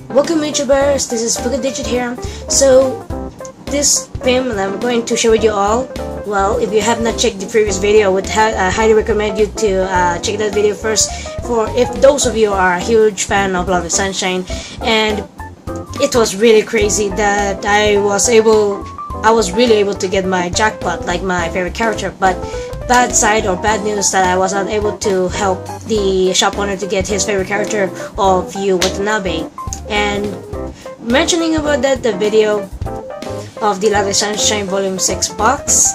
Welcome YouTubers, this is Pokediged here. So this film I'm going to share with you all. Well, if you have not checked the previous video, I would highly recommend you to check that video first, for if those of you are a huge fan of Love is Sunshine. And it was really crazy that I was really able to get my jackpot, like my favorite character. But bad side or bad news that I was not able to help the shop owner to get his favorite character of Yu Watanabe. And mentioning about that, the video of the Love is Sunshine Volume 6 box,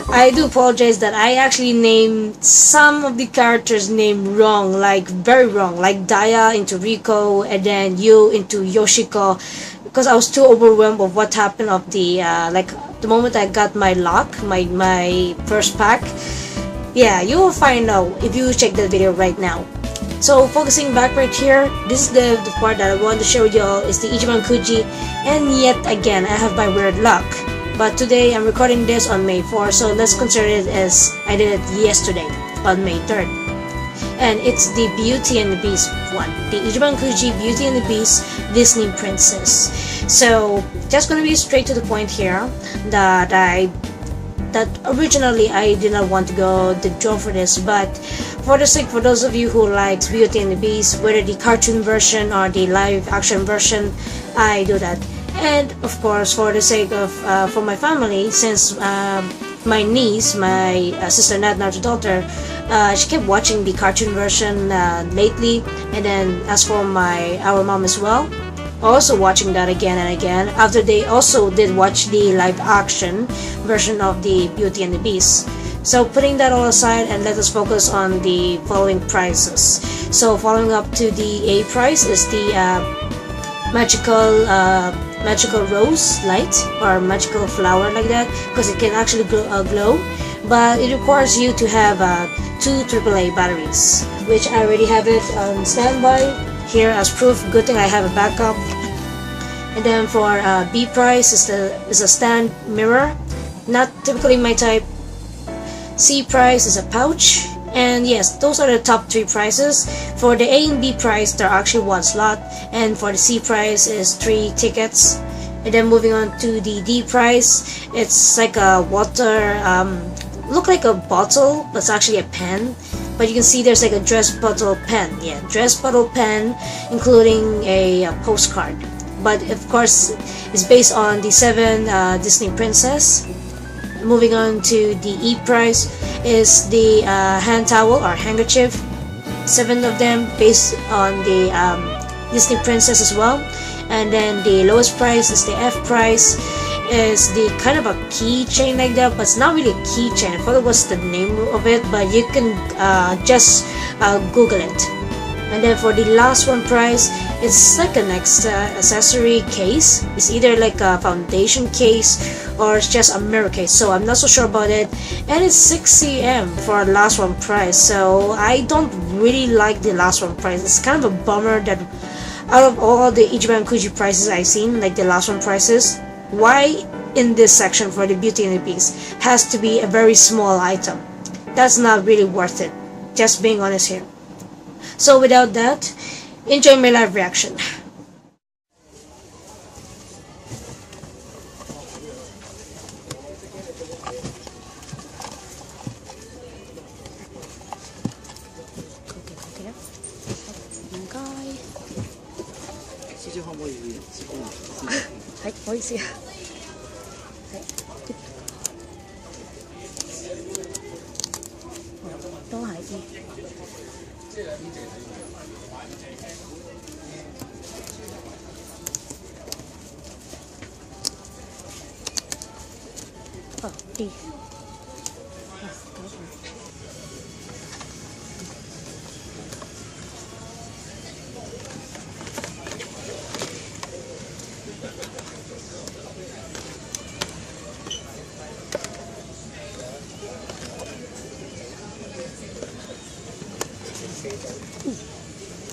I do apologize that I actually named some of the characters' name wrong, like very wrong, like Daya into Riko and then Yu into Yoshiko, because I was too overwhelmed of what happened of the like the moment I got my lock, my first pack. Yeah, you will find out if you check that video right now. So focusing back right here, this is the part that I want to share with you all, is the Ichiban Kuji. And yet again, I have my weird luck. But today I'm recording this on May 4, so let's consider it as I did it yesterday on May 3rd. And it's the Beauty and the Beast one, the Ichiban Kuji Beauty and the Beast Disney Princess. So just gonna be straight to the point here, that originally I did not want to go the draw for this, but for the sake, for those of you who likes Beauty and the Beast, whether the cartoon version or the live action version, I do that. And of course, for the sake of for my family, since my niece, my sister Nat's daughter, she kept watching the cartoon version lately, and then as for our mom as well, also watching that again and again after they also did watch the live action version of the Beauty and the Beast. So putting that all aside, and let us focus on the following prizes. So following up to the A prize is the magical rose light, or magical flower, like that, because it can actually glow, but it requires you to have 2 AAA batteries, which I already have it on standby here as proof. Good thing I have a backup. And then for B prize is a stand mirror, not typically my type. C prize is a pouch. And yes, those are the top 3 prizes. For the A and B prize, they're actually 1 slot, and for the C prize is 3 tickets. And then moving on to the D prize, it's like a water, look like a bottle, but it's actually a pen. But you can see there's like a dress bottle pen, yeah, dress bottle pen, including a postcard. But of course, it's based on the 7 Disney princess. Moving on to the E prize is the hand towel or handkerchief, 7 of them based on the Disney princess as well. And then the lowest price is the F prize, is the kind of a keychain like that, but it's not really a keychain. I forgot what's the name of it, but you can just Google it. And then for the last one prize, it's like an extra accessory case. It's either like a foundation case or it's just a mirror case, so I'm not so sure about it. And it's 6 cm for the last one prize, so I don't really like the last one prize. It's kind of a bummer that out of all the Ichiban Kuji prices I've seen, like the last one prices, why in this section for the Beauty and the Beast has to be a very small item? That's not really worth it, just being honest here. So without that, enjoy my live reaction. Oh, D.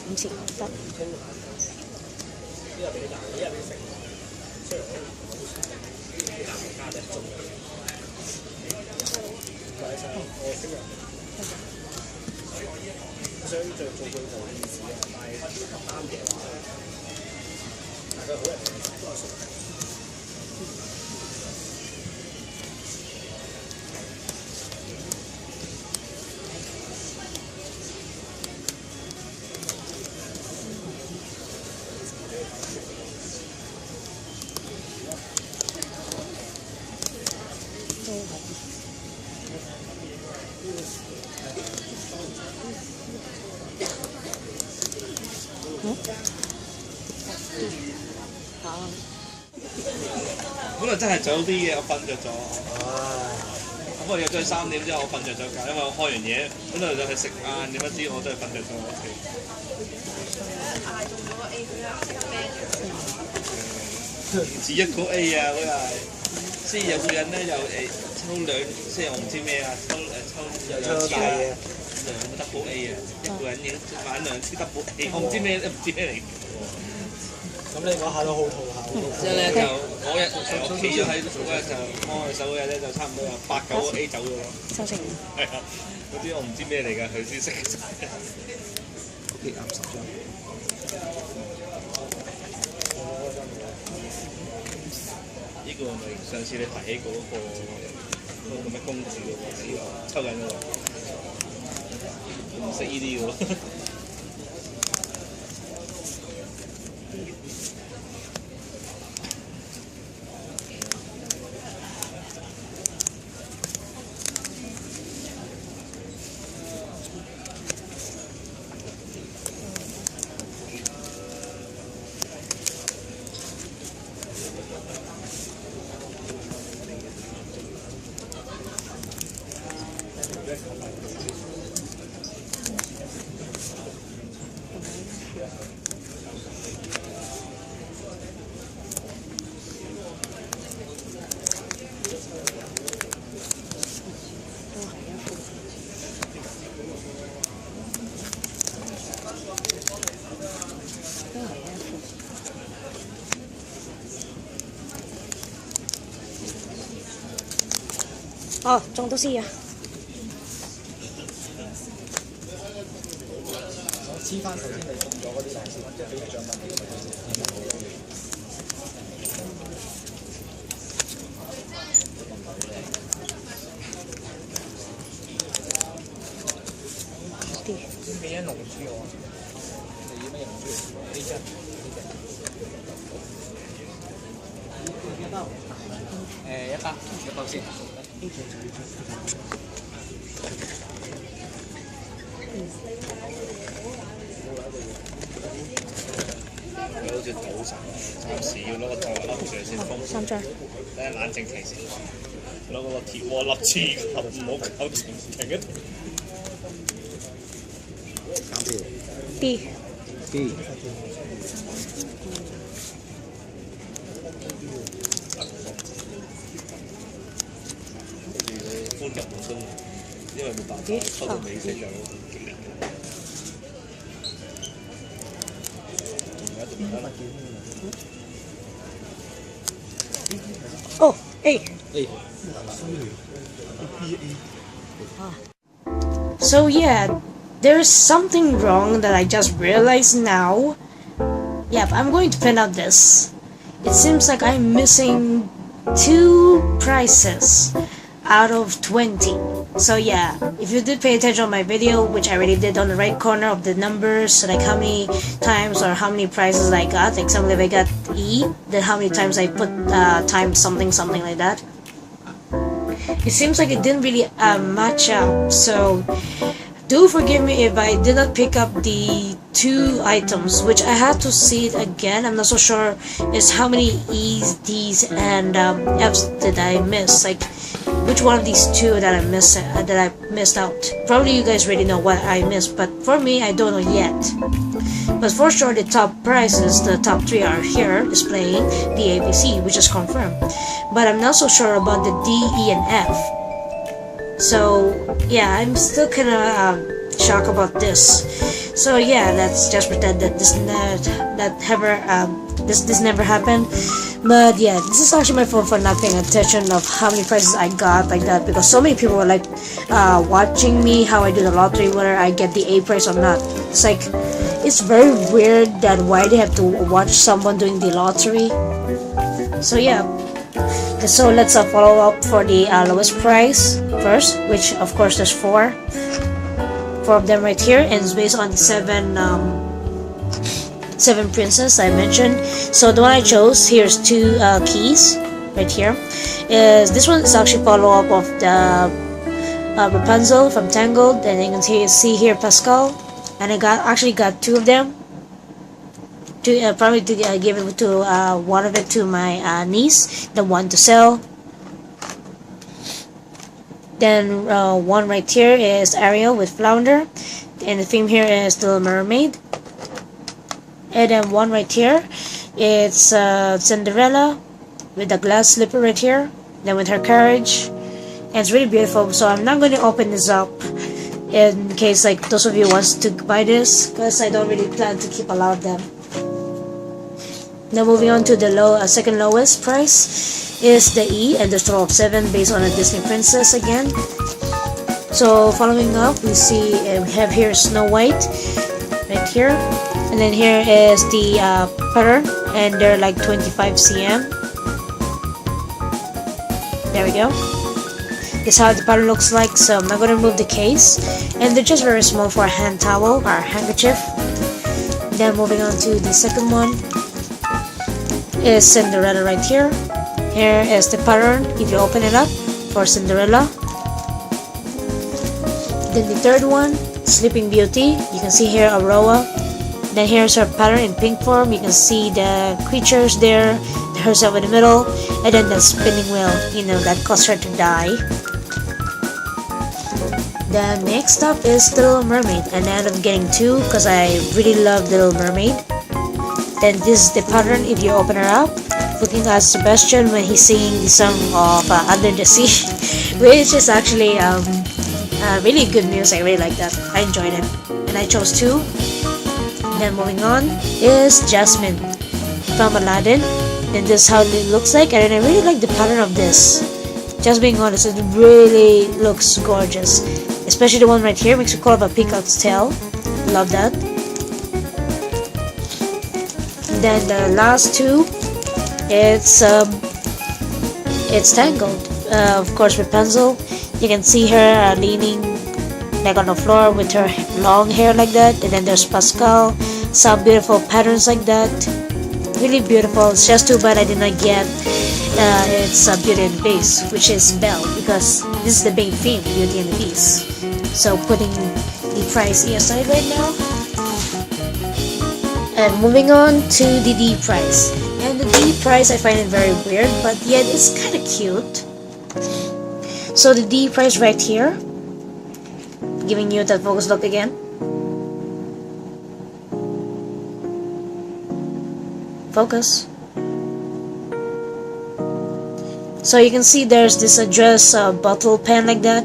Không xịn tốt. 本來真係早啲嘅，我瞓着咗。不過約咗3點之後，我瞓着咗覺，因為我開完嘢，本來就去食晏，點不知我真係瞓着咗屋企。唔止一個 A 啊，嗰日即係有個人咧又抽兩，即係我唔知咩啊，抽兩次啊，double A 啊，一個人已經買2次 double A， 我唔知咩嚟。咁你嗰下都好肚下。之後咧就我企咗喺嗰日就摸佢手嗰日咧就差唔多有8、9個 A 走咗咯。收成。係啊，嗰啲我唔知咩嚟㗎，佢先識。幾啱10張。呢個咪上次你提起嗰個咩公主嗰個，呢個抽緊嗰個，唔識呢啲嘅喎。哦，中到 C 啊！黐翻頭先你中咗嗰啲先，即係俾啲獎品你先。俾一龍珠我，你要咩龍珠？呢隻。100先。佢好似賭神，暫時要攞個頭笠住先封。3張。等下冷靜期先，攞個鐵鍋笠住，唔好搞停一停。D。歡入本身，因為冇辦法抽到尾聲就極力嘅。哦 A。So yeah, there's something wrong that I just realized now. Yep, I'm going to print out this. It seems like I'm missing 2 prizes out of 20. So yeah, if you did pay attention on my video, which I already did on the right corner of the numbers, like how many times or how many prizes I got, like example if I got E, then how many times I put times something like that. It seems like it didn't really match up, so do forgive me if I did not pick up the 2 items, which I had to see it again. I'm not so sure is how many E's, D's, and F's did I miss. Like, which one of these 2 that I missed out? Probably you guys already know what I missed, but for me, I don't know yet. But for sure, the top prizes, the top 3 are here displaying the ABC, which is confirmed. But I'm not so sure about the D, E, and F. So yeah, I'm still kind of shocked about this. So yeah, let's just pretend that this never happened. But yeah, this is actually my fault for not paying attention of how many prizes I got like that, because so many people were like watching me how I do the lottery, whether I get the A prize or not. It's like it's very weird that why they have to watch someone doing the lottery. So yeah, so let's follow up for the lowest price first, which of course there's four of them right here, and it's based on the seven princess I mentioned. So the one I chose, here's two keys right here. This one is actually follow up of the Rapunzel from Tangled, and you can see here Pascal, and I actually got two of them. Probably to give it to one of it to my niece, the one to sell. Then one right here is Ariel with Flounder, and the theme here is the Mermaid. And then one right here, it's Cinderella with the glass slipper right here, then with her carriage, and it's really beautiful. So I'm not going to open this up in case like those of you wants to buy this, because I don't really plan to keep a lot of them. Now moving on to the second lowest price is the E, and there's total of 7 based on a Disney princess again. So following up, we see we have here Snow White right here, and then here is the pattern, and they're like 25 cm. There we go. This is how the pattern looks like. So I'm not going to remove the case, and they're just very small for a hand towel or handkerchief. Then moving on to the second one is Cinderella right here. Here is the pattern if you open it up for Cinderella. Then the third one, Sleeping Beauty. You can see here Aurora. Then here's her pattern in pink form. You can see the creatures there, herself in the middle, and then the spinning wheel, that caused her to die. Then next up is the Little Mermaid, and I ended up getting 2 because I really love the Little Mermaid. Then this is the pattern if you open her up, looking at Sebastian when he's singing the song of Under the Sea, which is actually really good music. I really like that. I enjoyed it, and I chose 2. Then moving on is Jasmine from Aladdin, and this is how it looks like, and I really like the pattern of this. Just being honest, it really looks gorgeous, especially the one right here makes me call of a peacock's tail. Love that. And then the last 2, it's Tangled. Of course, Rapunzel. You can see her leaning like on the floor with her long hair like that. And then there's Pascal. Some beautiful patterns like that. Really beautiful. It's just too bad I did not get its Beauty and the Beast, which is Belle, because this is the main theme, Beauty and the Beast. So putting the price aside right now. And moving on to the D price. And the D price I find it very weird, but yet it's kind of cute. So the D price right here, giving you that focus look again. Focus. So you can see there's this dress bottle pen like that.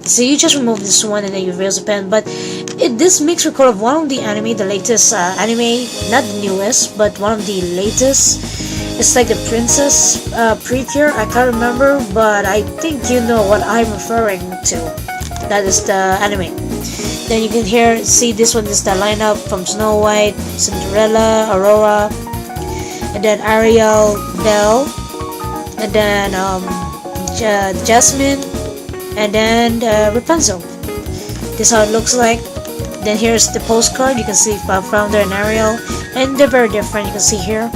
So you just remove this one and then you reveal the pen. But this makes recall of one of the anime, the latest anime, not the newest, but one of the latest. It's like the princess prettier. I can't remember, but I think you know what I'm referring to. That is the anime. Then you can see this one is the lineup from Snow White, Cinderella, Aurora, and then Ariel, Belle, and then Jasmine, and then Rapunzel. This is how it looks like. Then here's the postcard. You can see Flounder and Ariel, and they're very different. You can see here.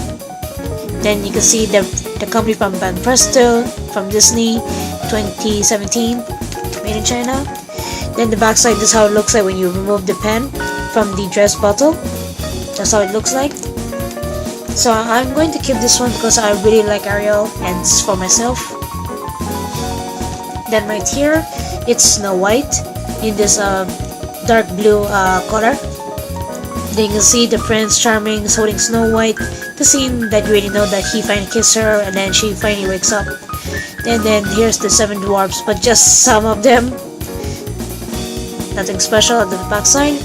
Then you can see the company from Van Presto, from Disney, 2017, made in China. Then the backside, this is how it looks like when you remove the pen from the dress bottle. That's how it looks like. So I'm going to keep this one because I really like Ariel, and this is for myself. Then right here, it's Snow White in this dark blue color. Then you can see the Prince Charming is holding Snow White. The scene that you already know that he finally kisses her and then she finally wakes up. And then here's the 7 dwarfs, but just some of them. Nothing special at the backside.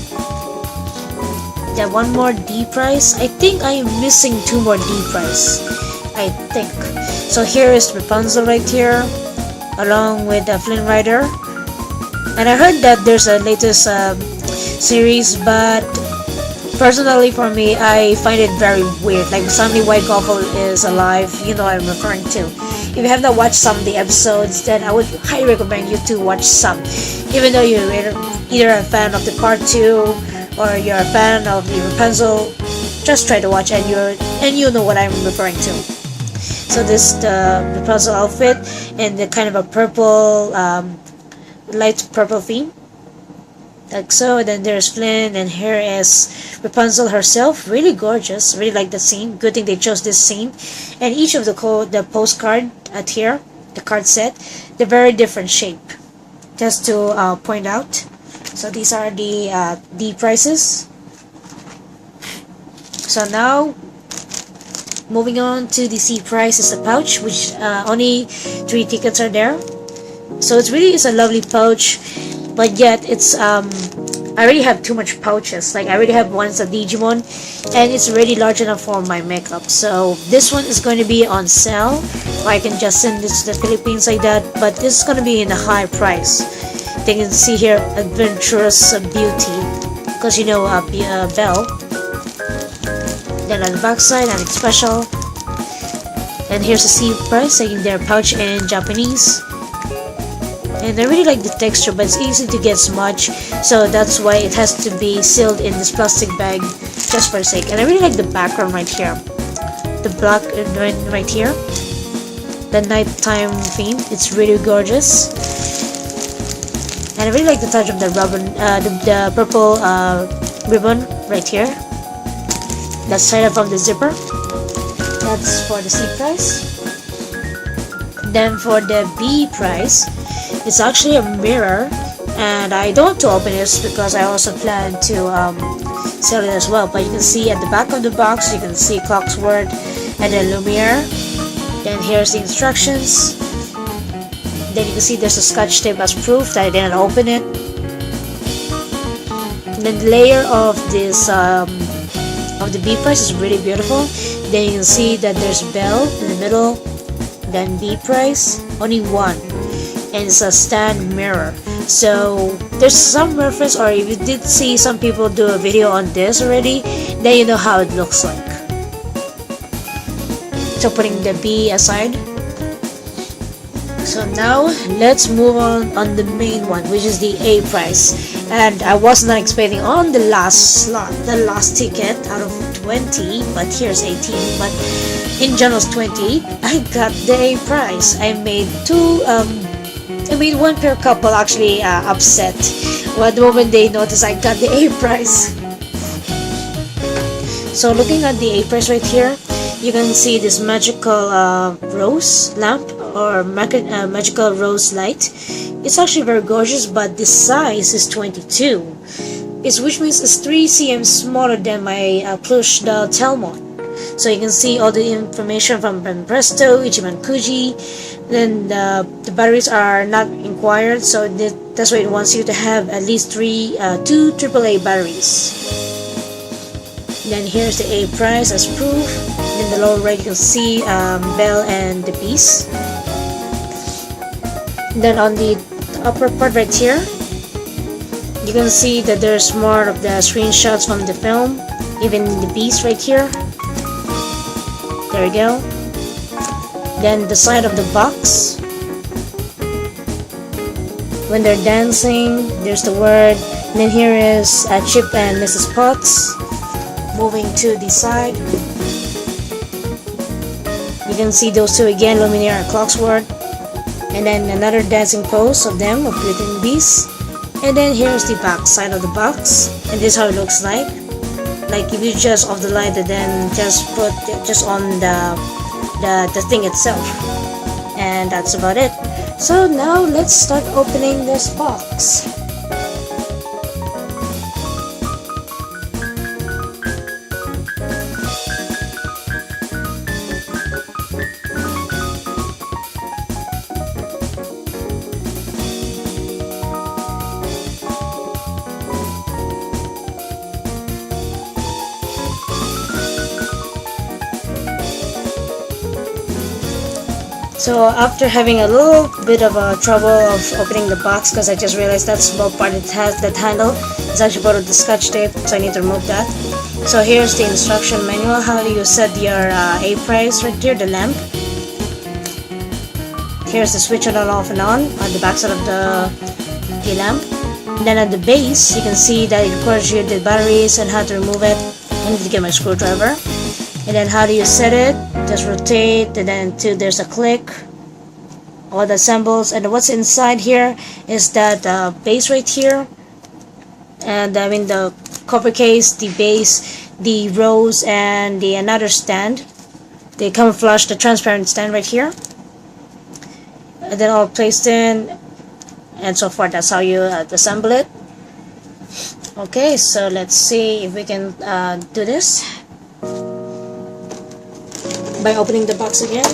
Then one more D price. I think I am missing 2 more D price. I think. So here is Rapunzel right here, along with Flynn Rider. And I heard that there's a latest series, but Personally, for me, I find it very weird. Like suddenly White Goku is alive. You know what I'm referring to. If you have not watched some of the episodes, then I would highly recommend you to watch some. Even though you're either a fan of the part 2 or you're a fan of the Rapunzel, just try to watch and you know what I'm referring to. So this the Rapunzel outfit and the kind of a purple, light purple theme. Like so, and then there's Flynn, and here is Rapunzel herself, really gorgeous, really like the scene. Good thing they chose this scene. And each of the postcard at here, the card set, they're very different shape, just to point out. So these are the prices. So now moving on to the C price is the pouch, which only 3 tickets are there. So it's a lovely pouch, but yet it's I already have too much pouches. Like I already have one's a Digimon, and it's already large enough for my makeup. So this one is going to be on sale. I can just send this to the Philippines like that, but this is going to be in a high price. They can see here, Adventurous Beauty, because you know Belle. Then on the back side, nothing special. And here's the C price, taking their pouch in Japanese. And I really like the texture, but it's easy to get smudged, so that's why it has to be sealed in this plastic bag just for the sake. And I really like the background right here, the black right here, the nighttime theme. It's really gorgeous, and I really like the touch of the ribbon, the purple ribbon right here. That's tied up from the zipper. That's for the C price. Then for the B price, it's actually a mirror, and I don't want to open this because I also plan to sell it as well. But you can see at the back of the box, you can see Clocksword and then Lumiere. Then here's the instructions. Then you can see there's a scotch tape as proof that I didn't open it. And then the layer of this of the B price is really beautiful. Then you can see that there's Belle in the middle. Then B price, only one. And it's a stand mirror. So there's some reference, or if you did see some people do a video on this already, then you know how it looks like. So putting the B aside. So now let's move on the main one, which is the A price. And I was not expecting on the last slot, the last ticket out of 20, but here's 18. But in general 20, I got the A price. I made one pair couple actually upset when the moment they noticed I got the A price. So looking at the A price right here, you can see this magical rose lamp or magical rose light. It's actually very gorgeous, but the size is 22, which means it's 3 cm smaller than my plush doll Telmon. So you can see all the information from Presto, Ichiban Kuji. Then the batteries are not required, so that's why it wants you to have at least 2 AAA batteries. Then here's the A price as proof. In the lower right you can see Belle and the Beast. Then on the upper part right here, you can see that there's more of the screenshots from the film, even the Beast right here. There we go. Then the side of the box, when they're dancing, there's the word. And then here is Chip and Mrs. Potts. Moving to the side, you can see those two again, Lumiere and Clocksword. And then another dancing pose of them, of Beauty and the Beast. And then here's the back side of the box, and this is how it looks like. Like if you just off the light and then just put it just on the thing itself, and that's about it. So now let's start opening this box. So after having a little bit of a trouble of opening the box, because I just realized that small part it has that handle, It's actually part of the scotch tape, so I need to remove that. So here's the instruction manual, how you set your A price right here, the lamp. Here's the switch on off and on the back side of the lamp. And then at the base, you can see that it requires you the batteries and how to remove it. I need to get my screwdriver. And then how do you set it? Just rotate, and then there's a click. All the symbols, and what's inside here is that base right here. And I mean the copper case, the base, the rose, and the another stand. They camouflage the transparent stand right here. And then all placed in and so forth. That's how you assemble it. Okay, so let's see if we can do this by opening the box again.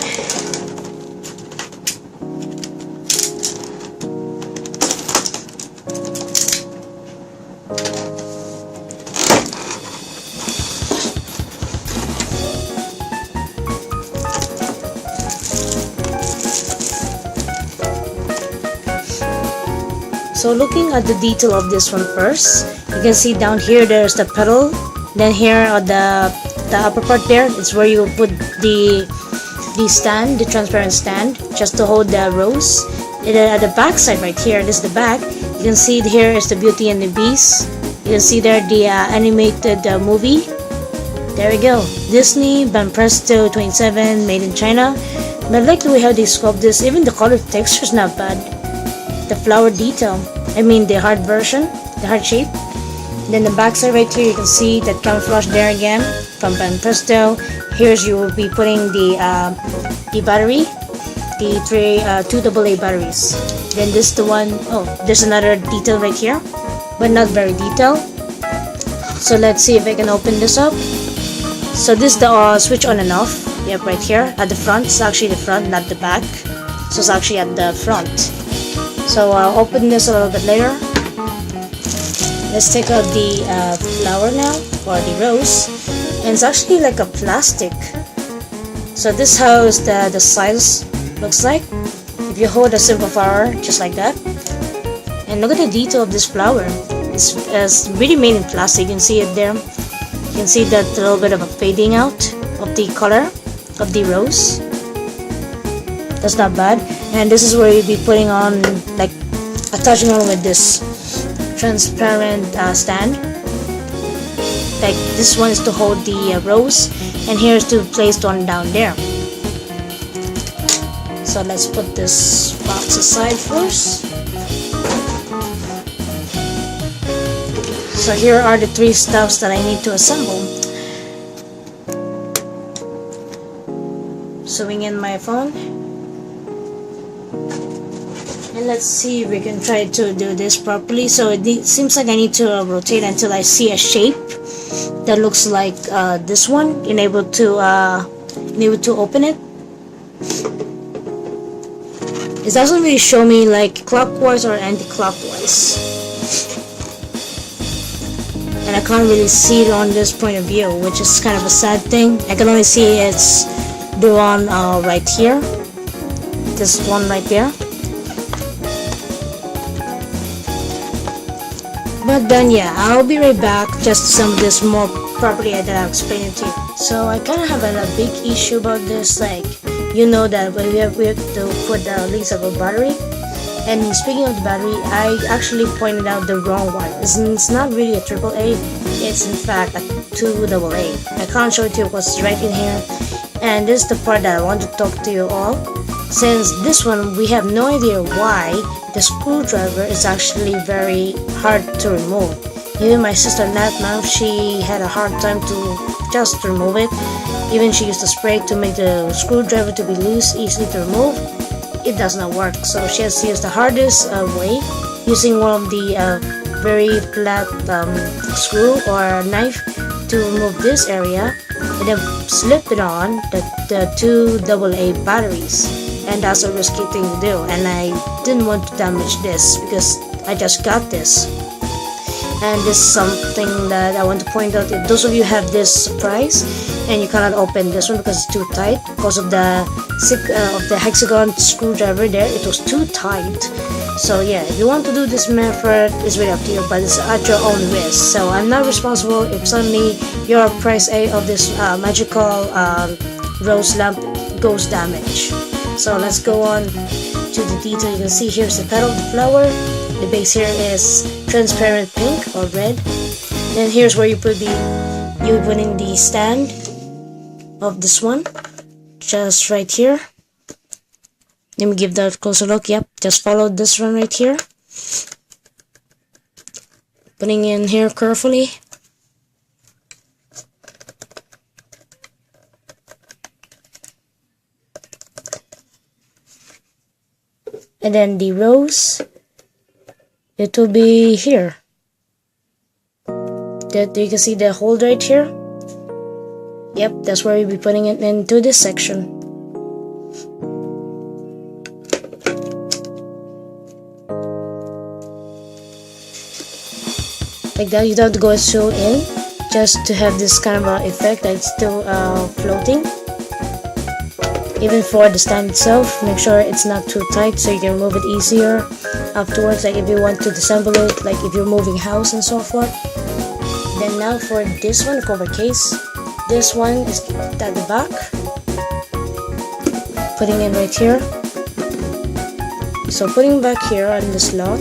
So looking at the detail of this one first, you can see down here there's the pedal. Then here on the upper part there, it's where you put the stand, the transparent stand, just to hold the rose. And then at the back side right here, this is the back. You can see here is the Beauty and the Beast. You can see there the animated movie. There we go. Disney, Banpresto 27, made in China. But I like the way how they sculpt this. Even the color texture is not bad. The flower detail, I mean the hard version, the hard shape. Then the back side right here, you can see that camouflage there again from Banpresto. Here's you will be putting the battery, the two AA batteries. Then this is the one, oh, there's another detail right here, but not very detailed. So let's see if I can open this up. So this is the switch on and off. Yep, right here at the front. It's actually the front, not the back. So it's actually at the front. So I'll open this a little bit later. Let's take out the flower now, or the rose. And it's actually like a plastic. So this is how the size looks like. If you hold a simple flower, just like that. And look at the detail of this flower. It's really made in plastic. You can see it there. You can see that little bit of a fading out of the color of the rose. That's not bad. And this is where you'll be putting on, like, attaching on with this transparent stand. Like this one is to hold the rose, and here's to place one down there. So let's put this box aside first. So here are the three stuffs that I need to assemble. Sewing in my phone. And let's see if we can try to do this properly. So it seems like I need to rotate until I see a shape that looks like this one, and able to open it. It doesn't really show me like clockwise or anti-clockwise, and I can't really see it on this point of view, which is kind of a sad thing. I can only see it's the one right here, this one right there. But then yeah, I'll be right back just to some of this more properly that I'll explain it to you. So I kind of have a big issue about this, like, you know that when we have to put the links of a battery. And speaking of the battery, I actually pointed out the wrong one. It's not really a AAA, it's in fact a 2AA. I can't show it to you because it's right in here. And this is the part that I want to talk to you all. Since this one, we have no idea why the screwdriver is actually very hard to remove. Even my sister Natna, she had a hard time to just remove it. Even she used a spray to make the screwdriver to be loose, easily to remove. It does not work, so she has to use the hardest way, using one of the very flat screw or knife to remove this area, and then slip it on the two AA batteries. And that's a risky thing to do, and I didn't want to damage this because I just got this. And this is something that I want to point out. If those of you have this surprise and you cannot open this one because it's too tight because of the hexagon screwdriver there, it was too tight. So yeah, if you want to do this method, it's really up to you, but it's at your own risk. So I'm not responsible if suddenly your price A of this magical rose lamp goes damaged. So let's go on to the detail. You can see here's the petal of the flower. The base here is transparent pink or red. Then here's where you're putting the stand of this one, just right here. Let me give that a closer look. Yep, just follow this one right here. Putting in here carefully. And then the rose, it will be here. That you can see the hole right here. Yep, that's where we'll be putting it into this section. Like that, you don't have to go so in, just to have this kind of effect that it's still floating. Even for the stand itself, make sure it's not too tight so you can move it easier afterwards, like if you want to disassemble it, like if you're moving house and so forth. Then now for this one, the cover case, this one is at the back, putting it right here. So putting back here on the slot,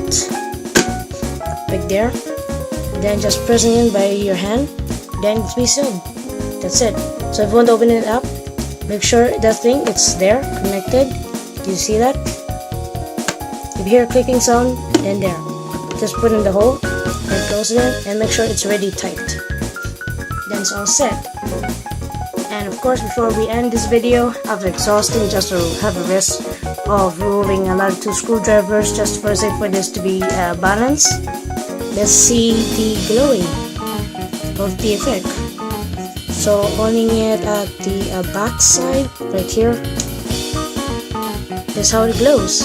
right there, then just pressing in by your hand, then it's be sealed. That's it. So if you want to open it up, make sure that thing, it's there, connected. Do you see that? If you hear a clicking sound, then there. Just put in the hole, and close it, and make sure it's really tight. Then it's all set. And of course, before we end this video, after exhausting, just to have a risk of removing another 2 screwdrivers, just for sake for this to be balanced, let's see the glowing of the effect. So owning it at the back side, right here, that's how it glows.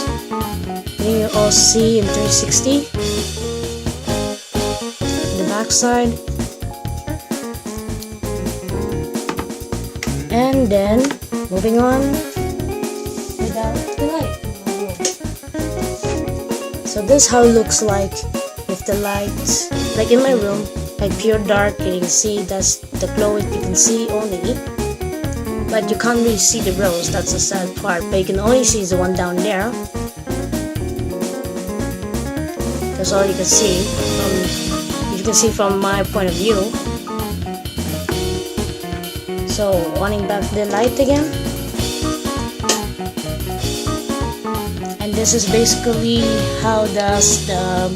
And you all see in 360, the back side, and then moving on without the light. So this is how it looks like with the light, like in my room. Like pure dark, you can see that's the glow you can see only, but you can't really see the rose. That's the sad part, but you can only see the one down there. That's all you can see from my point of view. So wanting back the light again, and this is basically how does the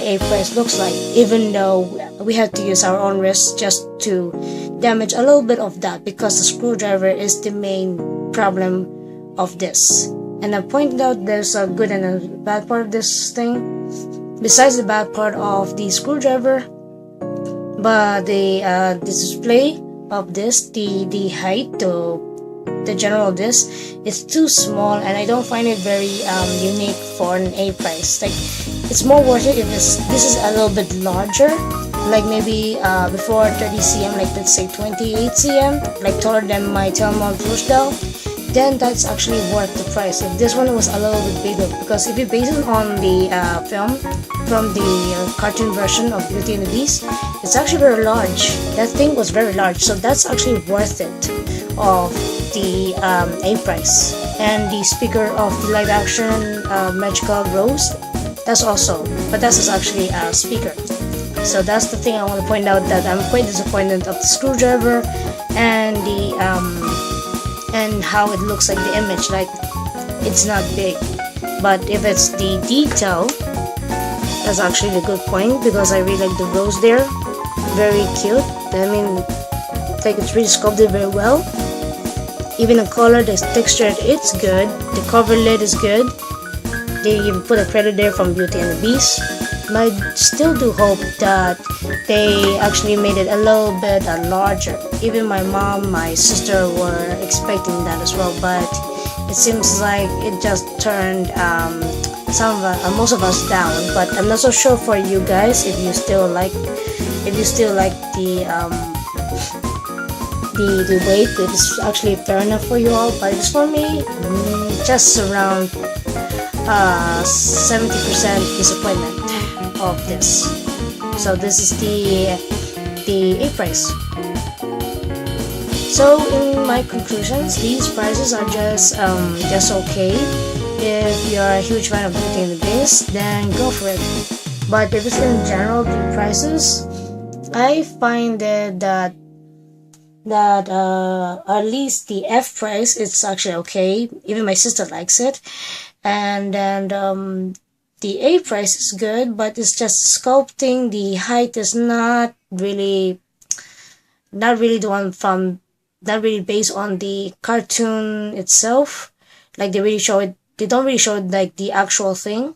A price looks like, even though we have to use our own wrist just to damage a little bit of that, because the screwdriver is the main problem of this. And I pointed out there's a good and a bad part of this thing, besides the bad part of the screwdriver, but the display of this, the height to the general of this is too small, and I don't find it very unique for an A price. Like, it's more worth it if this is a little bit larger, like maybe before 30 cm, like let's say 28 cm, like taller than my Telmon Flush doll, then that's actually worth the price. If this one was a little bit bigger, because if you base it on the film from the cartoon version of Beauty and the Beast, it's actually very large. That thing was very large, so that's actually worth it of the A price. And the speaker of the live action magical rose, that's also, but that's actually a speaker. So that's the thing I want to point out, that I'm quite disappointed of the screwdriver and the and how it looks like the image, like it's not big. But if it's the detail, that's actually a good point, because I really like the rose there, very cute. I mean, like it's really sculpted very well. Even the color, the texture, it's good. The cover lid is good. They even put a credit there from Beauty and the Beast. But I still do hope that they actually made it a little bit larger. Even my mom, my sister were expecting that as well, but it seems like it just turned most of us down. But I'm not so sure for you guys if you still like the weight. It is actually fair enough for you all, but it's for me just around 70% disappointment of this. So this is the A price. So in my conclusions, these prices are just okay. If you're a huge fan of Beauty and the Beast, then go for it. But if it's in general the prices, I find that at least the F price, it's actually okay. Even my sister likes it. And then the A price is good, but it's just sculpting. The height is not really the one from, not really based on the cartoon itself. Like they don't really show it like the actual thing.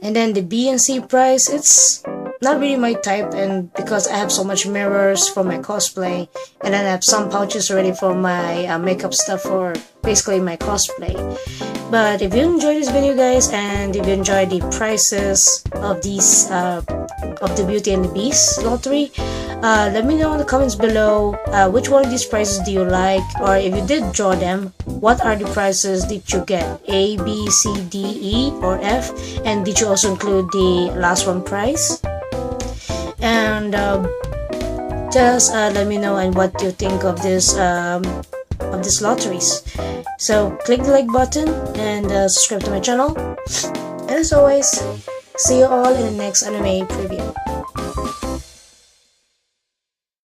And then the B and C price, it's not really my type, and because I have so much mirrors for my cosplay, and then I have some pouches already for my makeup stuff for basically my cosplay. But if you enjoyed this video, guys, and if you enjoyed the prices of these of the Beauty and the Beast lottery, let me know in the comments below which one of these prices do you like, or if you did draw them, what are the prices did you get? A, B, C, D, E, or F? And did you also include the last one price? And just let me know and what you think of this lotteries. So click the like button and subscribe to my channel. And as always, see you all in the next anime preview.